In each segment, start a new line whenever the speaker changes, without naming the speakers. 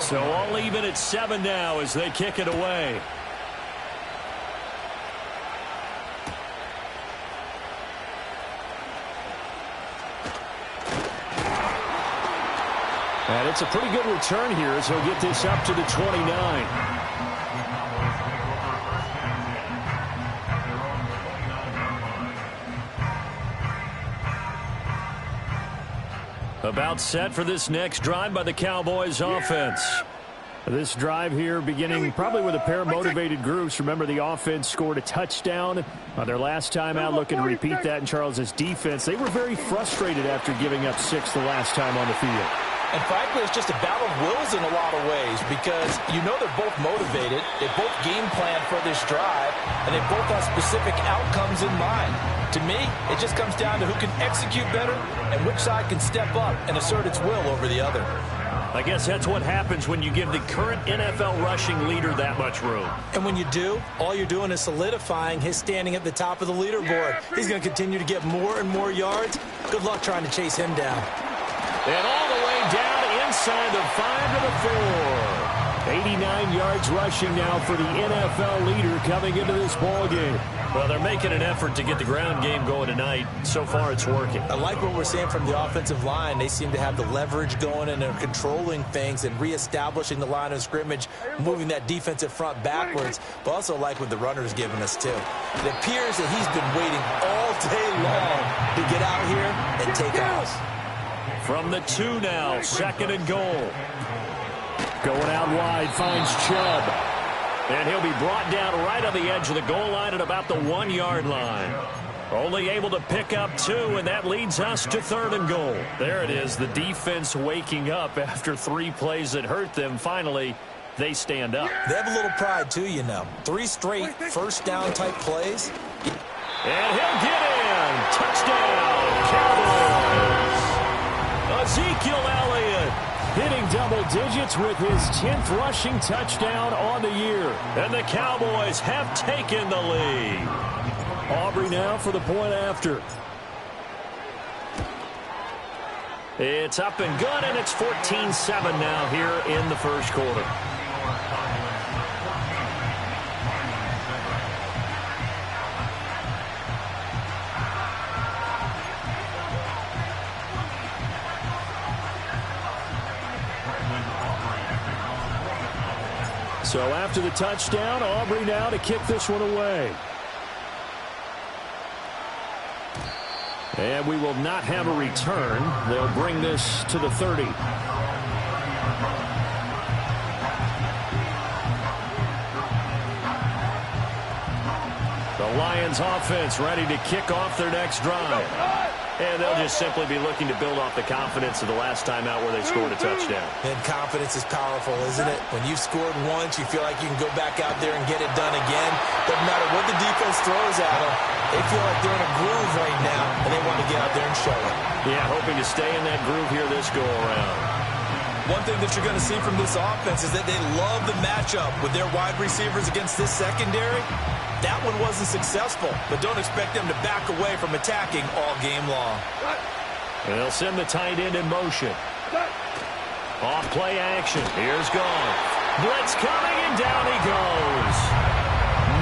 So all even at 7 now as they kick it away. And it's a pretty good return here as he'll get this up to the 29. About set for this next drive by the Cowboys offense. This drive here beginning probably with a pair of motivated groups. Remember, the offense scored a touchdown on their last time out. Looking to repeat that in Charles's defense. They were very frustrated after giving up 6 the last time on the field.
And frankly, it's just a battle of wills in a lot of ways because you know they're both motivated. They both game plan for this drive, and they both have specific outcomes in mind. To me, it just comes down to who can execute better and which side can step up and assert its will over the other.
I guess that's what happens when you give the current NFL rushing leader that much room.
And when you do, all you're doing is solidifying his standing at the top of the leaderboard. He's going to continue to get more and more yards. Good luck trying to chase him down.
And all the way down inside the 5 to the 4. 89 yards rushing now for the NFL leader coming into this ball game. Well, they're making an effort to get the ground game going tonight. So far, it's working.
I like what we're seeing from the offensive line. They seem to have the leverage going, and they're controlling things and reestablishing the line of scrimmage, moving that defensive front backwards, but also like what the runner's giving us, too. It appears that he's been waiting all day long to get out here and take off.
From the 2 now, 2nd and goal. Going out wide, finds Chubb. And he'll be brought down right on the edge of the goal line at about the 1-yard line. Only able to pick up 2, and that leads us to 3rd and goal. There it is, the defense waking up after 3 plays that hurt them. Finally, they stand up.
They have a little pride, too, you know. 3 straight first down type plays.
And he'll get in. Touchdown, Cowboys. Ezekiel Elliott hitting double digits with his 10th rushing touchdown on the year. And the Cowboys have taken the lead. Aubrey now for the point after. It's up and good, and it's 14-7 now here in the first quarter. So after the touchdown, Aubrey now to kick this one away. And we will not have a return. They'll bring this to the 30. The Lions offense ready to kick off their next drive. And they'll just simply be looking to build off the confidence of the last time out where they scored a touchdown.
And confidence is powerful, isn't it? When you've scored once, you feel like you can go back out there and get it done again. Doesn't matter what the defense throws at them. They feel like they're in a groove right now, and they want to get out there and show it.
Yeah, hoping to stay in that groove here this go-around.
One thing that you're going to see from this offense is that they love the matchup with their wide receivers against this secondary. That one wasn't successful, but don't expect them to back away from attacking all game long.
They'll send the tight end in motion. Off play action. Here's Goff. Blitz coming, and down he goes.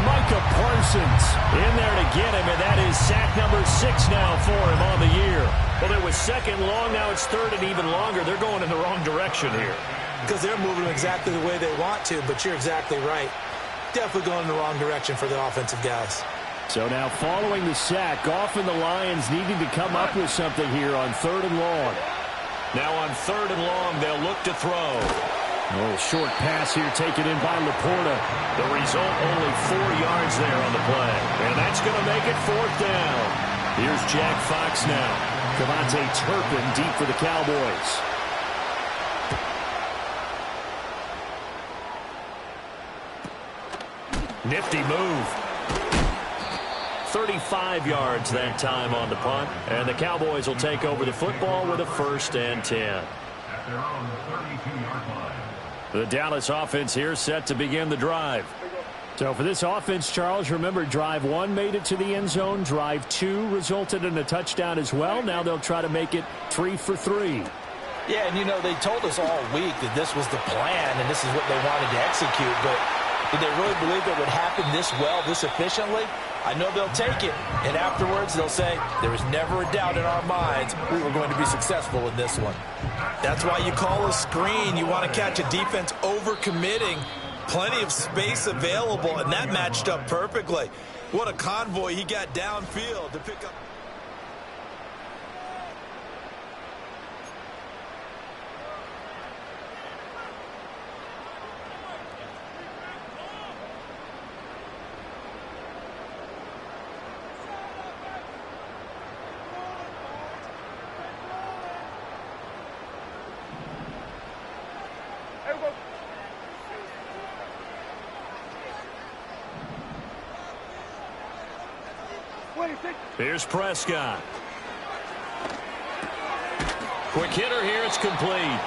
Micah Parsons in there to get him, and that is sack number 6 now for him on the year. Well, it was 2nd long, now it's 3rd and even longer. They're going in the wrong direction here.
Because they're moving exactly the way they want to, but you're exactly right. Definitely going in the wrong direction for the offensive guys.
So now following the sack, Goff and the Lions needing to come up with something here on 3rd and long. Now on 3rd and long, they'll look to throw. A little short pass here taken in by Laporta. The result, only 4 yards there on the play. And that's going to make it 4th down. Here's Jack Fox now. Cavante Turpin deep for the Cowboys. Nifty move. 35 yards that time on the punt. And the Cowboys will take over the football with a 1st and 10. The Dallas offense here set to begin the drive. So for this offense, Charles, remember drive 1 made it to the end zone. Drive 2 resulted in a touchdown as well. Now they'll try to make it 3 for 3.
Yeah, and you know, they told us all week that this was the plan and this is what they wanted to execute, but did they really believe it would happen this well, this efficiently? I know they'll take it, and afterwards they'll say, there was never a doubt in our minds we were going to be successful in this one. That's why you call a screen. You want to catch a defense overcommitting, plenty of space available, and that matched up perfectly. What a convoy he got downfield to pick up.
Here's Prescott. Quick hitter here. It's complete.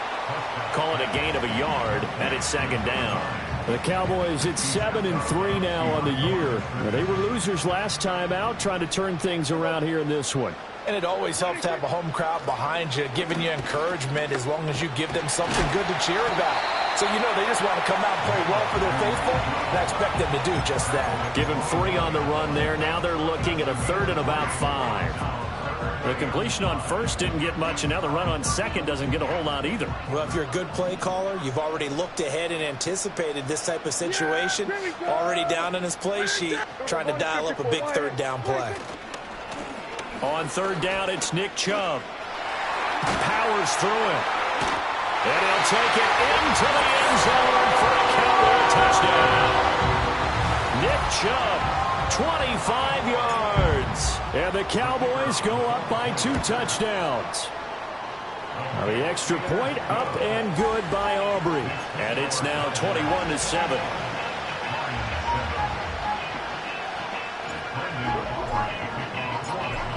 Call it a gain of a yard, and it's second down. The Cowboys at 7-3 now on the year. They were losers last time out, trying to turn things around here in this one.
And it always helps to have a home crowd behind you, giving you encouragement as long as you give them something good to cheer about. So you know they just want to come out and play well for their faithful, and I expect them to do just that.
Give them 3 on the run there. Now they're looking at a third and about 5. The completion on first didn't get much, and now the run on second doesn't get a whole lot either.
Well, if you're a good play caller, you've already looked ahead and anticipated this type of situation. Already down in his play sheet, trying to dial up a big third down play.
On third down, it's Nick Chubb. Powers through it. And he'll take it into the end zone for a Cowboy touchdown. Nick Chubb, 25 yards. And the Cowboys go up by 2 touchdowns. Now the extra point up and good by Aubrey. And it's now 21-7.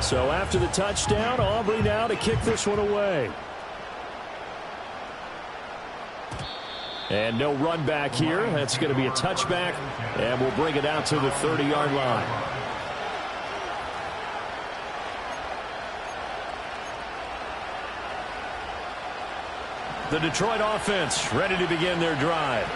So after the touchdown, Aubrey now to kick this one away. And no run back here. That's going to be a touchback, and we'll bring it out to the 30-yard line. The Detroit offense ready to begin their drive.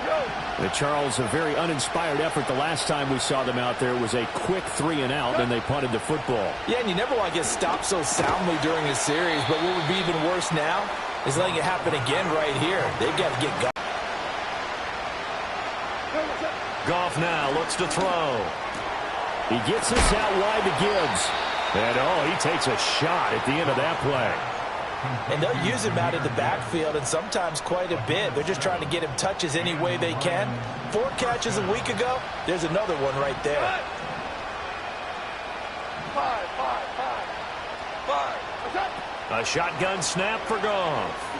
Charles, a very uninspired effort the last time we saw them out there was a quick 3-and-out, and they punted the football.
Yeah, and you never want to get stopped so soundly during a series, but what would be even worse now is letting it happen again right here. They've got to get going.
Goff now looks to throw. He gets this out wide to Gibbs. And, he takes a shot at the end of that play.
And they'll use him out of the backfield, and sometimes quite a bit. They're just trying to get him touches any way they can. 4 catches a week ago. There's another one right there.
A shotgun snap for Goff.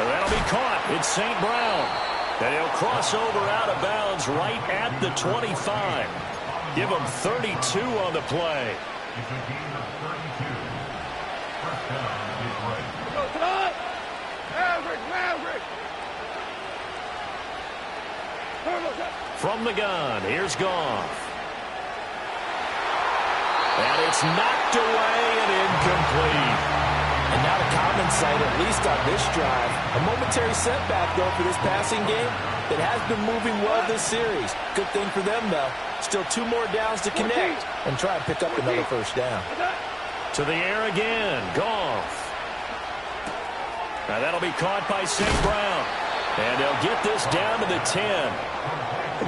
And that'll be caught. It's St. Brown. And he'll cross over out of bounds right at the 25. Give him 32 on the play. From the gun, here's Goff. And it's knocked away and incomplete.
And not a common sight, at least on this drive. A momentary setback, though, for this passing game that has been moving well this series. Good thing for them, though. Still 2 more downs to connect and try and pick up another first down.
To the air again, Goff. Now that'll be caught by St. Brown. And they'll get this down to the 10.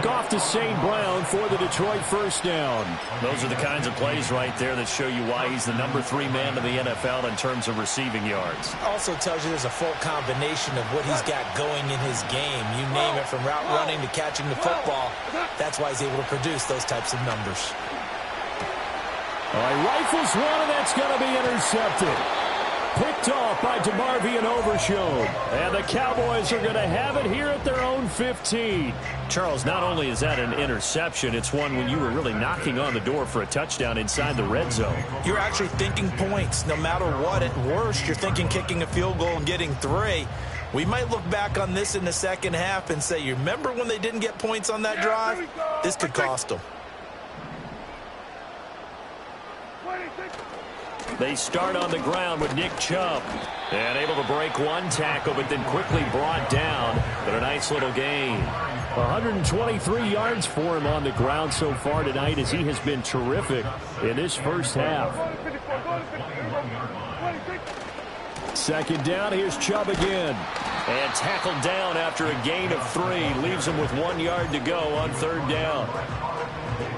Goff to St. Brown for the Detroit first down. Those are the kinds of plays right there that show you why he's the number 3 man in the NFL in terms of receiving yards.
Also tells you there's a full combination of what he's got going in his game. You name it, from route running to catching the football. That's why he's able to produce those types of numbers.
All right, rifles one, and that's going to be intercepted. Picked off by DeMarvion Overshown. And the Cowboys are going to have it here at their own 15. Charles, not only is that an interception, it's one when you were really knocking on the door for a touchdown inside the red zone.
You're actually thinking points. No matter what, at worst, you're thinking kicking a field goal and getting 3. We might look back on this in the second half and say, you remember when they didn't get points on that drive? This could cost them.
They start on the ground with Nick Chubb. And able to break one tackle, but then quickly brought down. But a nice little gain. 123 yards for him on the ground so far tonight, as he has been terrific in this first half. Second down, here's Chubb again. And tackled down after a gain of 3. Leaves him with 1 yard to go on third down.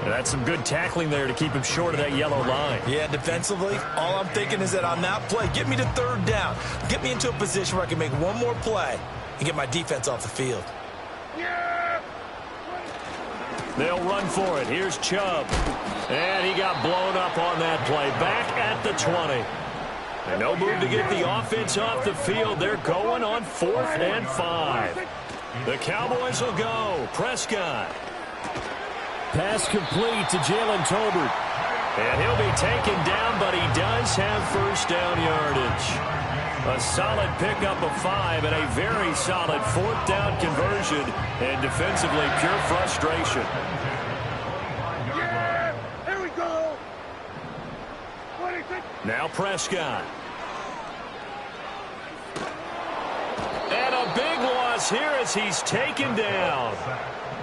And that's some good tackling there to keep him short of that yellow line.
Yeah, defensively, all I'm thinking is that on that play, get me to third down. Get me into a position where I can make one more play and get my defense off the field.
They'll run for it. Here's Chubb. And he got blown up on that play. Back at the 20. And no move to get the offense off the field. They're going on 4th and 5. The Cowboys will go. Prescott. Pass complete to Jalen Tolbert. And he'll be taken down, but he does have first down yardage. A solid pickup of 5 and a very solid 4th down conversion. And defensively, pure frustration.
Yeah, here we go.
Now Prescott. And a big loss here as he's taken down.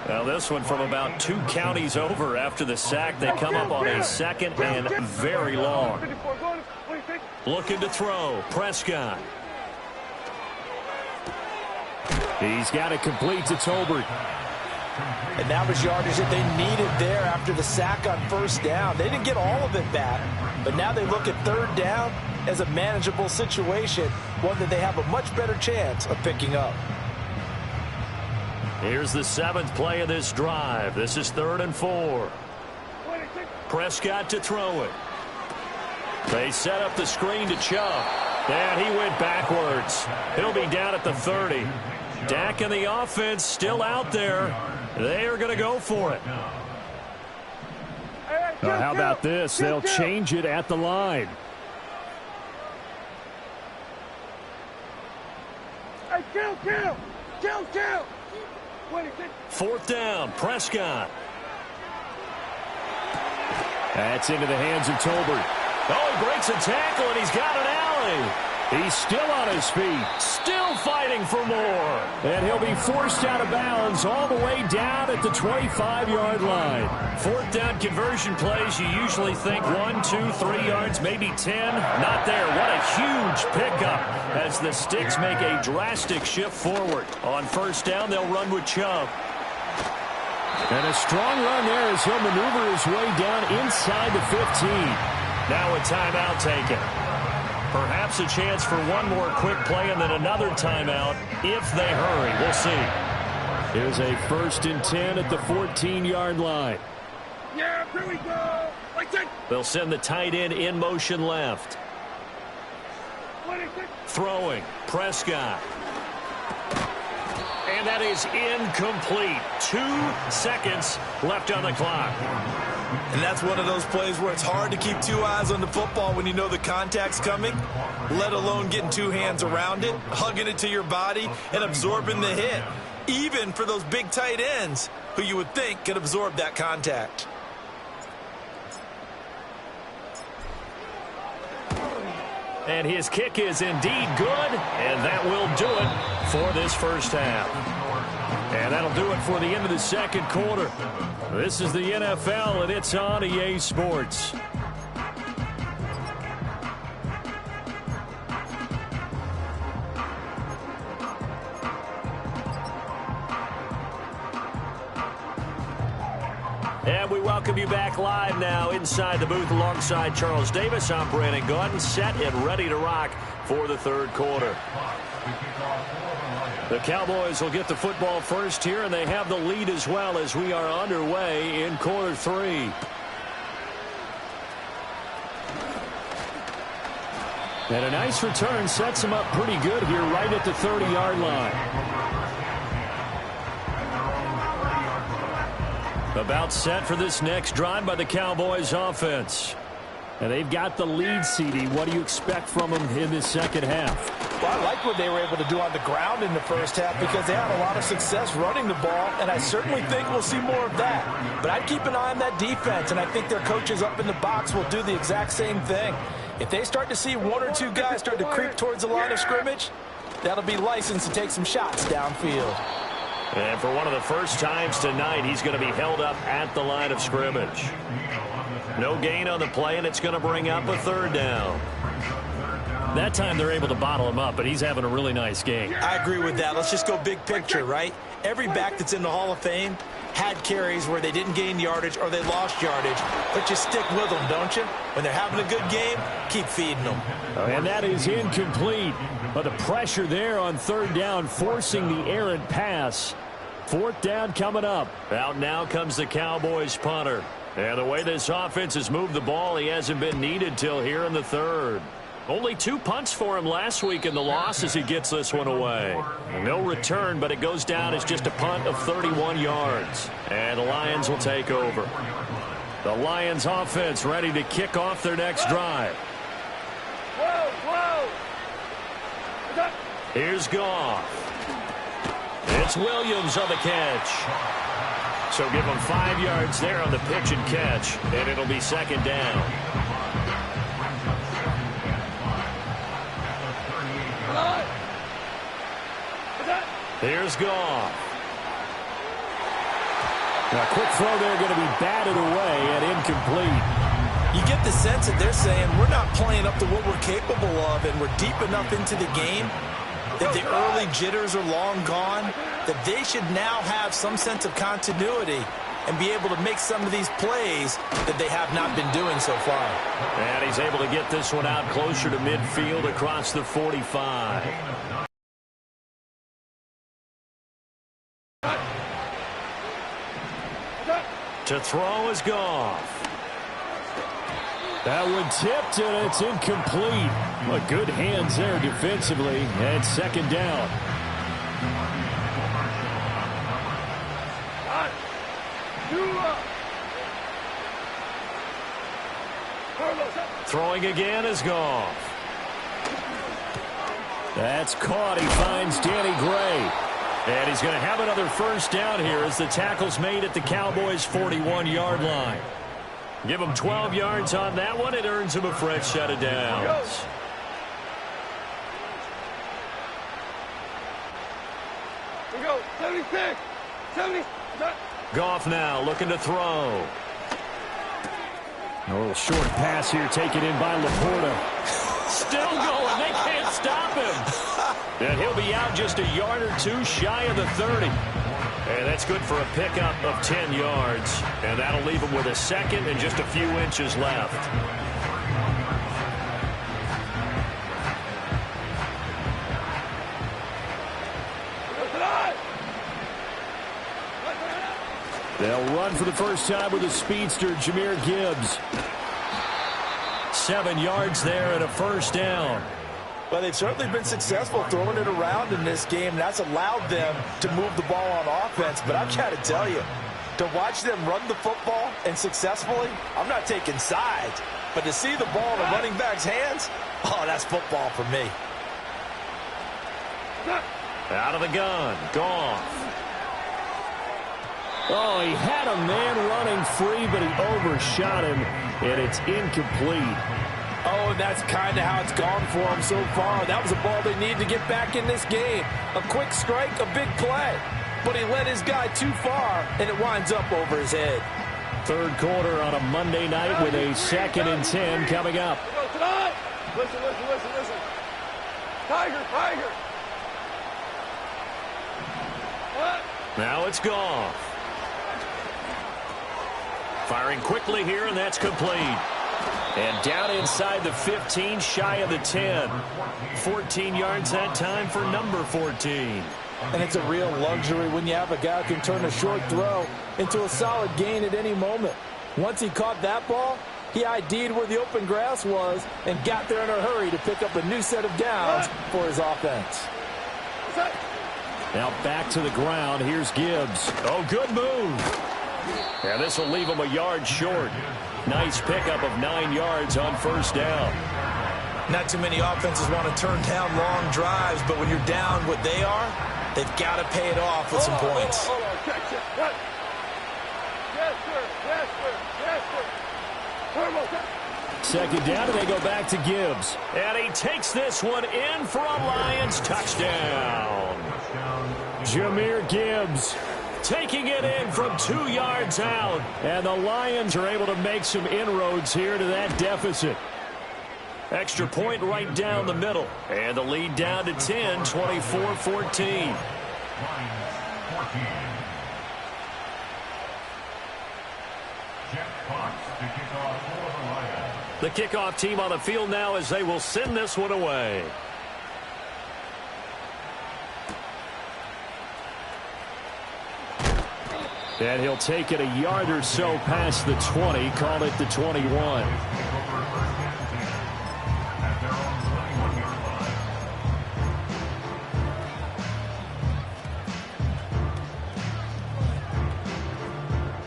Now this one from about 2 counties over after the sack. They come up on a 2nd and very long. Looking to throw. Prescott. He's got it complete to Tolbert.
And that was yardage that they needed there after the sack on first down. They didn't get all of it back, but now they look at third down as a manageable situation, one that they have a much better chance of picking up.
Here's the 7th play of this drive. This is 3rd and 4. Prescott to throw it. They set up the screen to Chubb. And he went backwards. He'll be down at the 30. Dak and the offense still out there. They are going to go for it. How about this? They'll change it at the line.
Hey, kill.
4th down, Prescott. That's into the hands of Tolbert. Oh, he breaks a tackle, and he's got an alley. He's still on his feet, still fighting for more. And he'll be forced out of bounds all the way down at the 25-yard line. 4th down conversion plays, you usually think 1, 2, 3 yards, maybe 10. Not there. What a huge pickup as the Sticks make a drastic shift forward. On first down, they'll run with Chubb. And a strong run there as he'll maneuver his way down inside the 15. Now a timeout taken. Perhaps a chance for one more quick play and then another timeout if they hurry. We'll see. Here's a 1st and 10 at the 14-yard line.
Yeah, here we go.
They'll send the tight end in motion left. Throwing. Prescott. And that is incomplete. 2 seconds left on the clock.
And that's one of those plays where it's hard to keep 2 eyes on the football when you know the contact's coming, let alone getting 2 hands around it, hugging it to your body, and absorbing the hit, even for those big tight ends who you would think could absorb that contact.
And his kick is indeed good, and that will do it for this first half. And that'll do it for the end of the 2nd quarter. This is the NFL, and it's on EA Sports. And we welcome you back live now inside the booth alongside Charles Davis. I'm Brandon Gaudin, set and ready to rock for the 3rd quarter. The Cowboys will get the football first here, and they have the lead as well as we are underway in quarter 3. And a nice return sets them up pretty good here right at the 30-yard line. About set for this next drive by the Cowboys offense. And they've got the lead, CD. What do you expect from them in this second half?
Well, I like what they were able to do on the ground in the first half because they had a lot of success running the ball, and I certainly think we'll see more of that. But I'd keep an eye on that defense, and I think their coaches up in the box will do the exact same thing. If they start to see one or two guys start to creep towards the line of scrimmage, that'll be licensed to take some shots downfield.
And for one of the first times tonight, he's going to be held up at the line of scrimmage. No gain on the play, and it's going to bring up a third down. That time they're able to bottle him up, but he's having a really nice game.
I agree with that. Let's just go big picture, right? Every back that's in the Hall of Fame had carries where they didn't gain yardage or they lost yardage, but you stick with them, don't you? When they're having a good game, keep feeding them.
And that is incomplete. But the pressure there on third down, forcing the errant pass. Fourth down coming up. Out now comes the Cowboys punter. And the way this offense has moved the ball, he hasn't been needed till here in the third. Only 2 punts for him last week in the loss as he gets this one away. No return, but it goes down as just a punt of 31 yards. And the Lions will take over. The Lions offense ready to kick off their next drive. Here's Goff. It's Williams on the catch. So give him 5 yards there on the pitch and catch, and it'll be second down. Here's Goff. A quick throw there going to be batted away and incomplete.
You get the sense that they're saying we're not playing up to what we're capable of, and we're deep enough into the game that the early jitters are long gone, that they should now have some sense of continuity and be able to make some of these plays that they have not been doing so far.
And he's able to get this one out closer to midfield across the 45. To throw is Goff. That one tipped, and it's incomplete. Well, good hands there defensively, and second down. Throwing again is Goff. That's caught. He finds Danny Gray. And he's going to have another first down here as the tackle's made at the Cowboys' 41-yard line. Give him 12 yards on that one. It earns him a fresh set of downs.
We go. 76. 70.
Goff now looking to throw. A little short pass here taken in by Laporta. Still going. They can't stop him. And he'll be out just a yard or two shy of the 30. And that's good for a pickup of 10 yards. And that'll leave him with a second and just a few inches left. They'll run for the first time with a speedster, Jahmyr Gibbs. 7 yards there and a first down.
Well, they've certainly been successful throwing it around in this game. That's allowed them to move the ball on offense. But I've got to tell you, to watch them run the football and successfully, I'm not taking sides. But to see the ball in the running back's hands, oh, that's football for me.
Out of the gun, Goff. Oh, he had a man running free, but he overshot him, and it's incomplete.
Oh, and that's kind of how it's gone for them so far. That was a ball they need to get back in this game. A quick strike, a big play. But he led his guy too far, and it winds up over his head.
Third quarter on a Monday night with a 2nd and 10 coming up.
Listen. Tiger. What?
Now it's Goff. Firing quickly here, and that's complete. And down inside the 15, shy of the 10. 14 yards that time for number 14.
And it's a real luxury when you have a guy who can turn a short throw into a solid gain at any moment. Once he caught that ball, he ID'd where the open grass was and got there in a hurry to pick up a new set of downs for his offense.
Now back to the ground. Here's Gibbs. Oh, good move. And this will leave him a yard short. Nice pickup of 9 yards on first down.
Not too many offenses want to turn down long drives, but when you're down what they are, they've got to pay it off with some points.
Hold on. Check. Yes, sir. Turbo.
Second down, and they go back to Gibbs. And he takes this one in for a Lions touchdown. Jahmyr Gibbs taking it in from 2 yards out. And the Lions are able to make some inroads here to that deficit. Extra point right down the middle. And the lead down to 10, 24-14. The kickoff team on the field now as they will send this one away. And he'll take it a yard or so past the 20, call it the 21.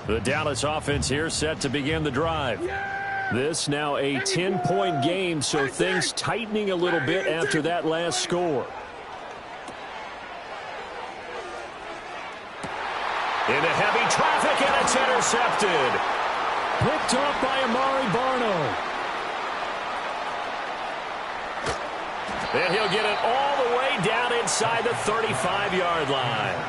The Dallas offense here set to begin the drive. This now a 10-point game, so things tightening a little bit after that last score. Into heavy traffic, and it's intercepted. Picked up by Amari Barno. And he'll get it all the way down inside the 35-yard line.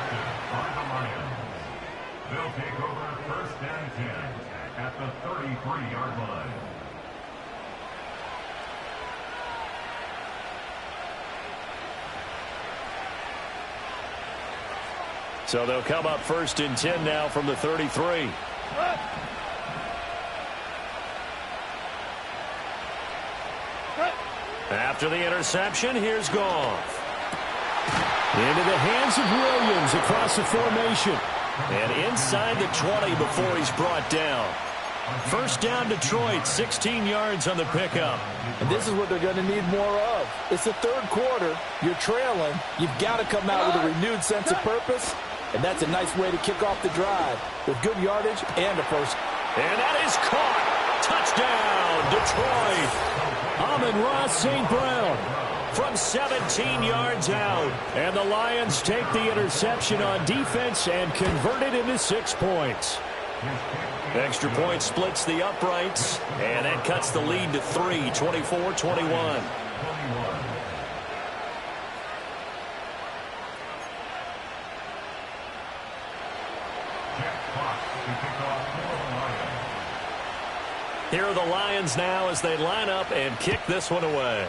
They'll take over first and 10 at the 33-yard line.
So they'll come up first and 10 now from the 33. After the interception, here's Goff. Into the hands of Williams across the formation. And inside the 20 before he's brought down. First down Detroit, 16 yards on the pickup.
And this is what they're going to need more of. It's the third quarter. You're trailing. You've got to come out with a renewed sense of purpose. And that's a nice way to kick off the drive with good yardage and a first.
And that is caught. Touchdown, Detroit. Amon-Ra St. Brown from 17 yards out. And the Lions take the interception on defense and convert it into 6 points. Extra point splits the uprights, and that cuts the lead to 3, 24-21. Here are the Lions now as they line up and kick this one away.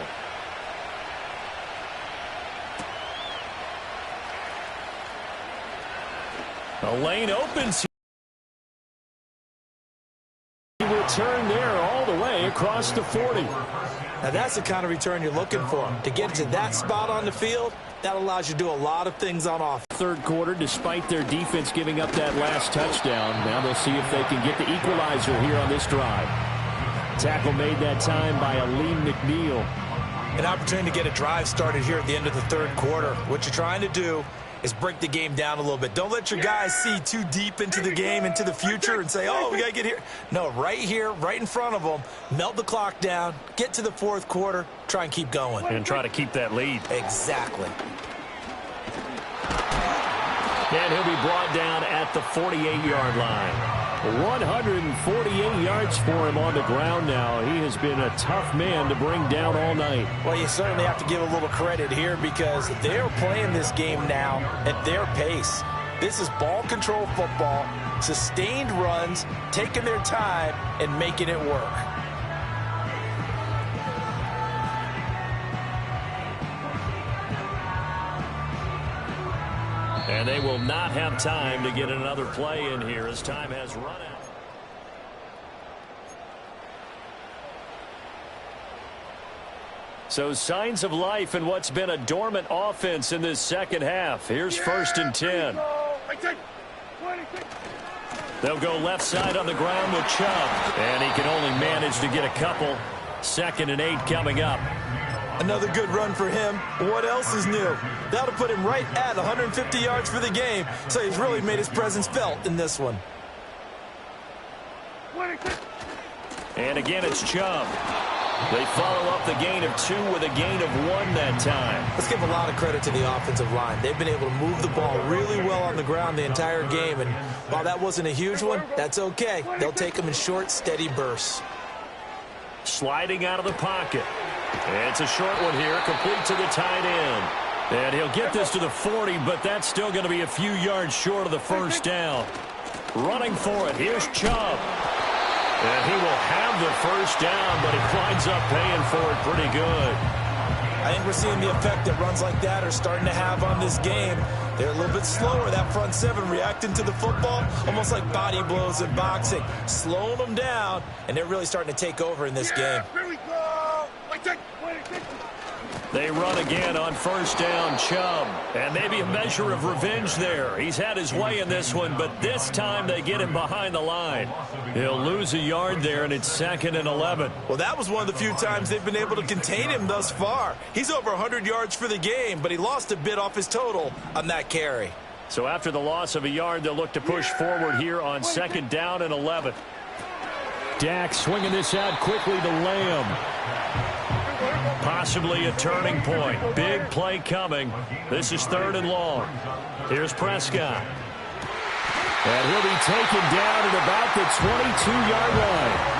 The lane opens. Return there all the way across the 40.
Now that's the kind of return you're looking for. To get to that spot on the field, that allows you to do a lot of things on offense.
Third quarter, despite their defense giving up that last touchdown, now they'll see if they can get the equalizer here on this drive. Tackle made that time by Aleem McNeil.
An opportunity to get a drive started here at the end of the third quarter. What you're trying to do is break the game down a little bit. Don't let your guys see too deep into the game, into the future, and say, oh, we got to get here. No, right here, right in front of them, melt the clock down, get to the fourth quarter, try and keep going.
And try to keep that lead.
Exactly.
And he'll be brought down at the 48-yard line. 148 yards for him on the ground now. He has been a tough man to bring down all night.
Well, you certainly have to give a little credit here because they're playing this game now at their pace. This is ball control football, sustained runs, taking their time, and making it work.
And they will not have time to get another play in here as time has run out. So signs of life in what's been a dormant offense in this second half. Here's first and 10. They'll go left side on the ground with Chubb. And he can only manage to get a couple. 2nd and 8 coming up.
Another good run for him. What else is new? That'll put him right at 150 yards for the game. So he's really made his presence felt in this one.
And again, it's Chubb. They follow up the gain of 2 with a gain of 1 that time.
Let's give a lot of credit to the offensive line. They've been able to move the ball really well on the ground the entire game. And while that wasn't a huge one, that's okay. They'll take them in short, steady bursts.
sliding out of the pocket. It's a short one here, complete to the tight end. And he'll get this to the 40, but that's still going to be a few yards short of the first down. Running for it, here's Chubb. And he will have the first down, but he winds up paying for it pretty good.
I think we're seeing the effect that runs like that are starting to have on this game. They're a little bit slower, that front seven, reacting to the football, almost like body blows in boxing, slowing them down, and they're really starting to take over in this game.
Here we go.
They run again on first down, Chubb. And maybe a measure of revenge there. He's had his way in this one, but this time they get him behind the line. He'll lose a yard there, and it's 2nd and 11.
Well, that was one of the few times they've been able to contain him thus far. He's over 100 yards for the game, but he lost a bit off his total on that carry.
So after the loss of a yard, they'll look to push forward here on 2nd down and 11. Dak swinging this out quickly to Lamb. Possibly a turning point. Big play coming. This is 3rd and long. Here's Prescott. And he'll be taken down at about the 22-yard line.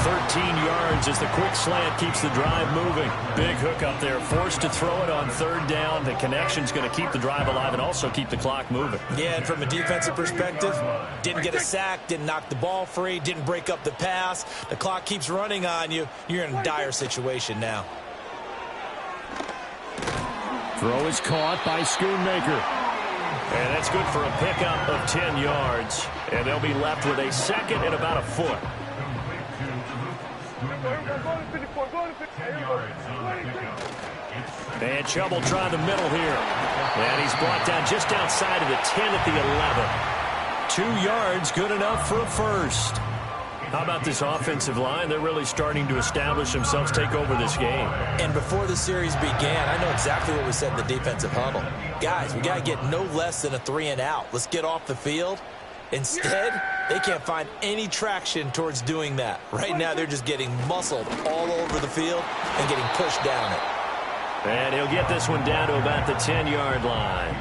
13 yards as the quick slant keeps the drive moving. Big hook up there. Forced to throw it on 3rd down. The connection's going to keep the drive alive and also keep the clock moving.
Yeah, and from a defensive perspective, didn't get a sack, didn't knock the ball free, didn't break up the pass. The clock keeps running on you. You're in a dire situation now.
Throw is caught by Schoonmaker. And that's good for a pickup of 10 yards. And they'll be left with a 2nd and about a foot. And Chubb will try the middle here. And he's brought down just outside of the 10 at the 11. 2 yards, good enough for a first. How about this offensive line? They're really starting to establish themselves, take over this game.
And before the series began, I know exactly what we said in the defensive huddle. Guys, we got to get no less than a 3 and out. Let's get off the field. Instead, they can't find any traction towards doing that. Right now, they're just getting muscled all over the field and getting pushed down it.
And he'll get this one down to about the 10-yard line.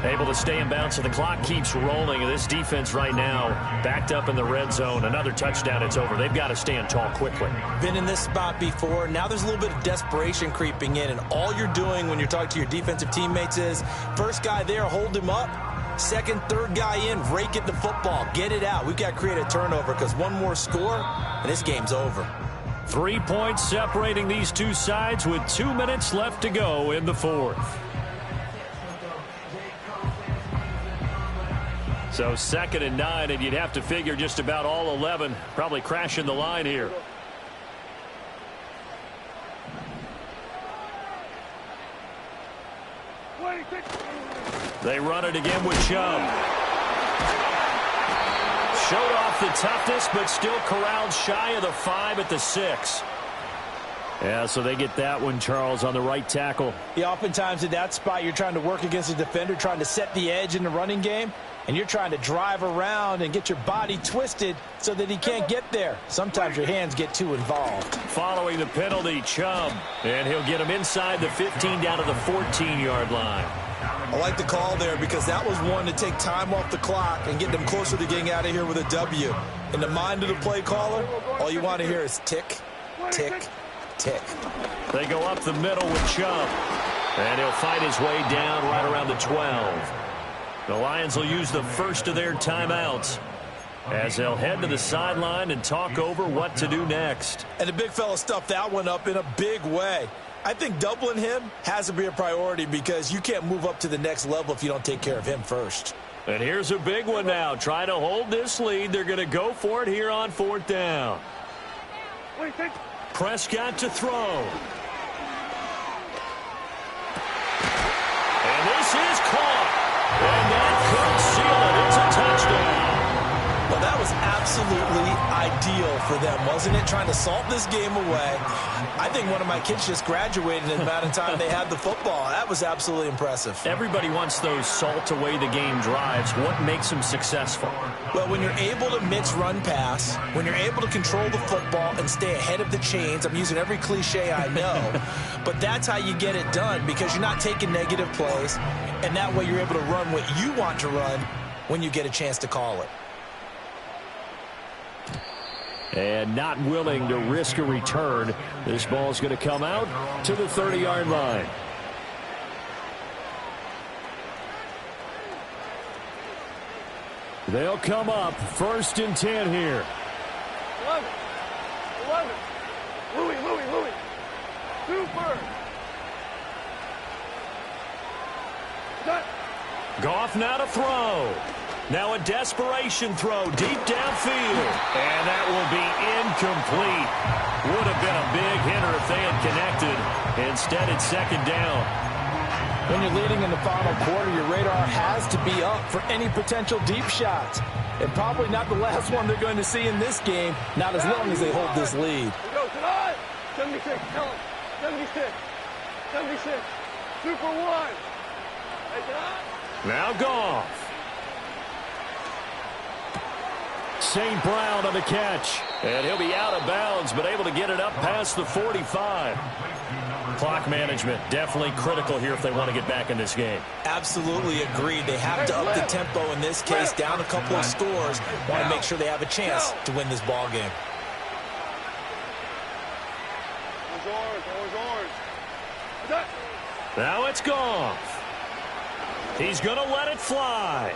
Able to stay in bounds, so the clock keeps rolling. And this defense right now backed up in the red zone. Another touchdown, it's over. They've got to stand tall quickly.
Been in this spot before. Now there's a little bit of desperation creeping in. And all you're doing when you're talking to your defensive teammates is, first guy there, hold him up. Second, third guy in, rake at the football. Get it out. We've got to create a turnover because one more score, and this game's over.
3 points separating these two sides with 2 minutes left to go in the 4th. So 2nd and 9, and you'd have to figure just about all 11 probably crashing the line here. They run it again with Chubb. Showed off the toughness, but still corralled shy of the 5 at the 6. Yeah, so they get that one, Charles, on the right tackle.
Yeah, oftentimes in that spot, you're trying to work against a defender, trying to set the edge in the running game, and you're trying to drive around and get your body twisted so that he can't get there. Sometimes your hands get too involved.
Following the penalty, Chubb, and he'll get him inside the 15 down to the 14-yard line.
I like the call there because that was one to take time off the clock and get them closer to getting out of here with a W. In the mind of the play caller, all you want to hear is tick, tick, tick.
They go up the middle with Chubb, and he'll fight his way down right around the 12. The Lions will use the first of their timeouts as they'll head to the sideline and talk over what to do next.
And the big fella stuffed that one up in a big way. I think doubling him has to be a priority because you can't move up to the next level if you don't take care of him first.
And here's a big one now. Try to hold this lead. They're going to go for it here on 4th down. Prescott to throw. And this is caught. And that could seal it. It's a touchdown.
Well, that was absolutely ideal for them, wasn't it? Trying to salt this game away. I think one of my kids just graduated in the amount of time they had the football. That was absolutely impressive.
Everybody wants those salt away the game drives. What makes them successful?
Well, when you're able to mix run pass, when you're able to control the football and stay ahead of the chains, I'm using every cliche I know, but that's how you get it done because you're not taking negative plays, and that way you're able to run what you want to run when you get a chance to call it.
And not willing to risk a return. This ball is going to come out to the 30-yard line. They'll come up 1st and 10 here.
11. Louis. Super.
Goff now to throw. Now a desperation throw deep downfield. And that will be incomplete. Would have been a big hitter if they had connected. Instead, it's 2nd down.
When you're leading in the final quarter, your radar has to be up for any potential deep shots. And probably not the last one they're going to see in this game, not as long as they hold this lead.
Go tonight. 76. Tell him. 76. 76. Super 1. Take it out.
Now Goff. St. Brown on the catch. And he'll be out of bounds, but able to get it up past the 45. Clock management definitely critical here if they want to get back in this game.
Absolutely agreed. They have to up the tempo in this case, down a couple of scores. Want to make sure they have a chance to win this ball game.
Now it's Goff. He's going to let it fly.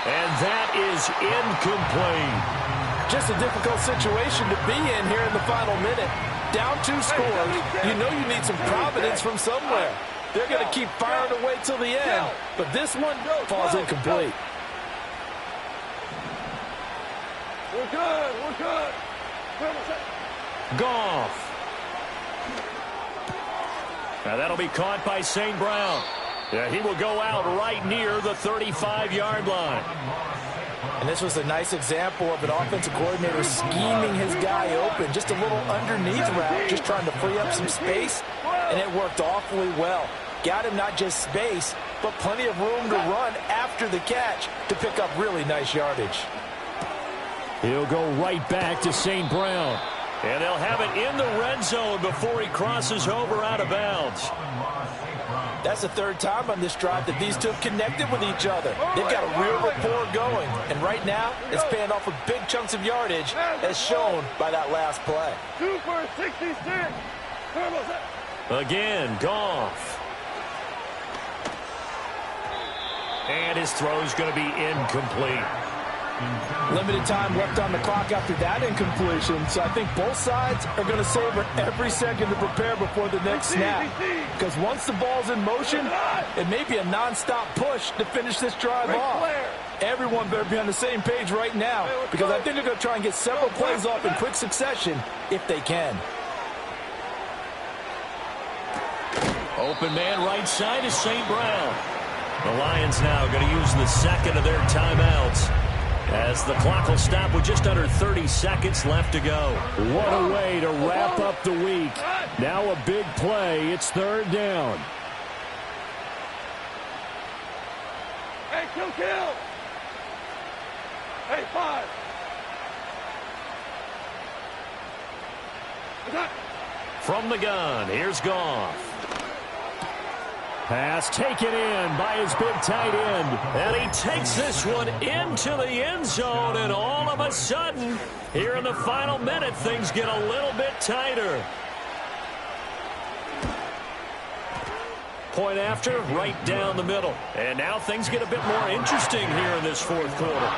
And that is incomplete.
Just a difficult situation to be in here in the final minute. Down 2 scores. You know you need some providence from somewhere. They're going to keep firing away till the end. But this one falls incomplete.
We're good.
Goff. Now that'll be caught by St. Brown. Yeah, he will go out right near the 35-yard line.
And this was a nice example of an offensive coordinator scheming his guy open. Just a little underneath route, just trying to free up some space. And it worked awfully well. Got him not just space, but plenty of room to run after the catch to pick up really nice yardage.
He'll go right back to St. Brown. And they'll have it in the red zone before he crosses over out of bounds.
That's the 3rd time on this drive that these two have connected with each other. They've got a real rapport going. And right now, it's paying off with big chunks of yardage, as shown by that last play.
Super 66.
Again, Goff. And his throw's going to be incomplete.
Limited time left on the clock after that incompletion, so I think both sides are going to savor every second to prepare before the next snap. Because once the ball's in motion, it may be a non-stop push to finish this drive off. Everyone better be on the same page right now, because I think they're going to try and get several plays off in quick succession if they can.
Open man right side is St. Brown. The Lions now going to use the 2nd of their timeouts, as the clock will stop with just under 30 seconds left to go. What a way to wrap up the week. Now a big play. It's 3rd down.
Hey, kill. Hey, 5.
From the gun, here's Goff. Pass taken in by his big tight end. And he takes this one into the end zone. And all of a sudden, here in the final minute, things get a little bit tighter. Point after, right down the middle. And now things get a bit more interesting here in this 4th quarter.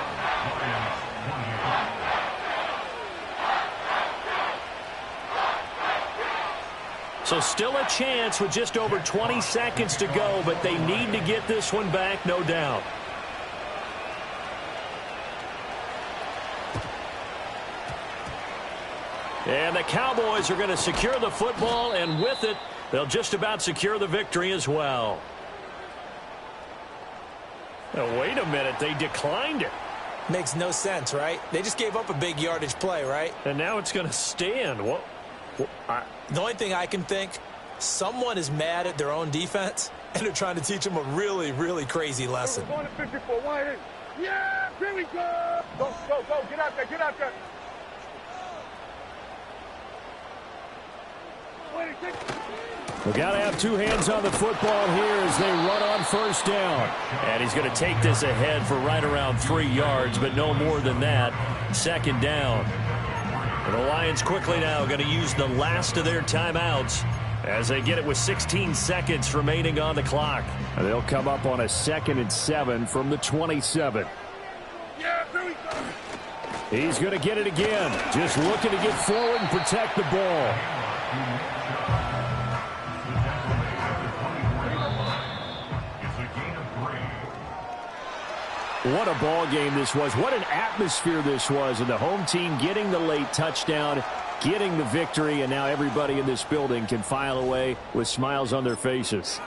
So still a chance with just over 20 seconds to go, but they need to get this one back, no doubt. And the Cowboys are going to secure the football, and with it, they'll just about secure the victory as well. Now, wait a minute, they declined it.
Makes no sense, right? They just gave up a big yardage play, right?
And now it's going to stand.
The only thing I can think, someone is mad at their own defense, and they're trying to teach them a really, really crazy lesson.
We're going to 54 wide in. Yeah, here we go. Go. Get out there.
We've got to have 2 hands on the football here as they run on 1st down. And he's going to take this ahead for right around 3 yards, but no more than that. 2nd down. The Lions quickly now going to use the last of their timeouts as they get it with 16 seconds remaining on the clock. And they'll come up on a 2nd and 7 from the 27. He's going to get it again. Just looking to get forward and protect the ball. What a ball game this was. What an atmosphere this was. And the home team getting the late touchdown, getting the victory, and now everybody in this building can file away with smiles on their faces.